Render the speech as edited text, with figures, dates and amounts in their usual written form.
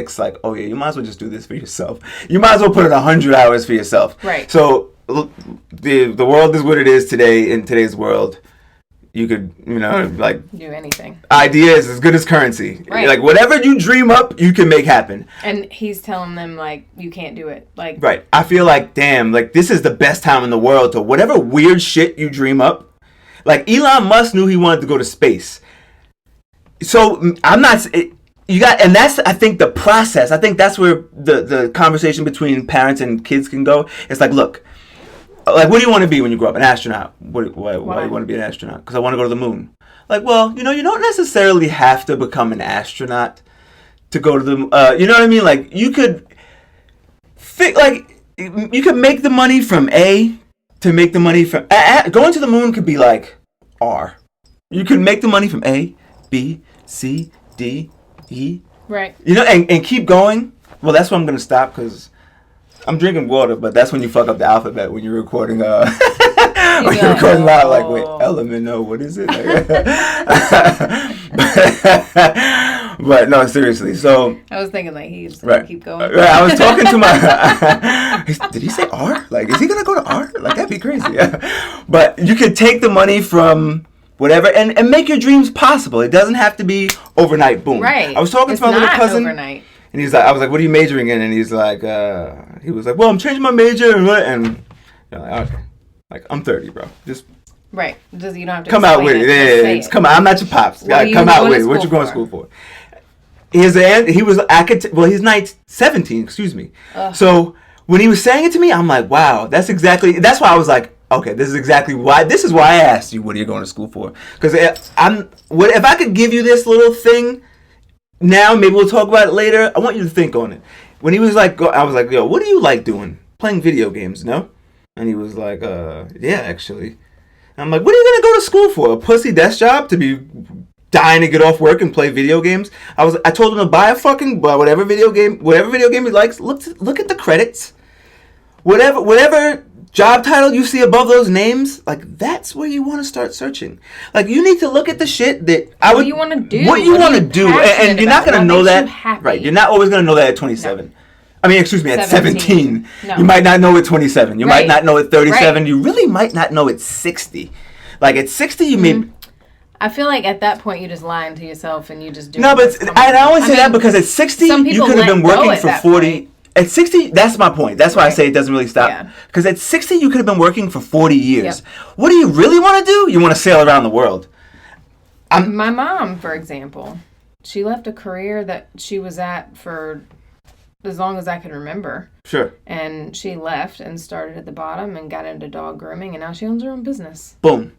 6, like, oh yeah, you might as well just do this for yourself. You might as well put in 100 hours for yourself. Right. So the world is what it is today. In today's world, you could, like, do anything. Idea is as good as currency. Right. Like, whatever you dream up, you can make happen. And he's telling them, like, you can't do it. Like, right. I feel like, damn, like, this is the best time in the world to whatever weird shit you dream up. Like, Elon Musk knew he wanted to go to space. So, and that's, I think, the process. I think that's where the conversation between parents and kids can go. It's like, look, like, what do you want to be when you grow up? An astronaut. Why do you want to be an astronaut? Because I want to go to the moon. Like, well, you don't necessarily have to become an astronaut to go to the you know what I mean? Like, you could you could make the money from A to make the money from... going to the moon could be like R. You could make the money from A, B, C, D, E. Right. And keep going. Well, that's where I'm going to stop because... I'm drinking water, but that's when you fuck up the alphabet when you're recording. When you're recording loud, like, wait, element, no, what is it? But no, seriously. So I was thinking, like, he's right. Keep going. Right, I was talking to my. Did he say R? Like, is he gonna go to R? Like, that'd be crazy. But you could take the money from whatever and make your dreams possible. It doesn't have to be overnight. Boom. Right. I was talking to my little cousin. Overnight. And he's like, I was like, what are you majoring in? And he's like, he was like, well, I'm changing my major and what? And you're like, okay, like, I'm 30, bro. Just right. You don't have to come out with it. Yeah, come on. I'm not your pops. Come out with it. What you going to school for? He's 17. Excuse me. Ugh. So when he was saying it to me, I'm like, wow, that's why I was like, okay, this is why I asked you, what are you going to school for? Because if I could give you this little thing. Now, maybe we'll talk about it later. I want you to think on it. When he was like, I was like, yo, what do you like doing? Playing video games, no? And he was like, yeah, actually. And I'm like, what are you going to go to school for? A pussy desk job to be dying to get off work and play video games? I told him to buy whatever video game he likes. Look at the credits. Whatever job title you see above those names, like, that's where you want to start searching. Like, you need to look at the shit that what you want to do. What you want to do. And you're not going to know that. Right. You're not always going to know that at 27. No. I mean, excuse me, at 17. No. You might not know at 27. You might not know at 37. Right. You really might not know at 60. Like, at 60, you may... I feel like at that point, you're just lying to yourself and you just do it. No, but I only say that because at 60, you could have been working for 40... Point. At 60, that's my point. That's why I say it doesn't really stop. Because at 60, you could have been working for 40 years. Yep. What do you really want to do? You want to sail around the world. My mom, for example, she left a career that she was at for as long as I can remember. Sure. And she left and started at the bottom and got into dog grooming, and now she owns her own business. Boom.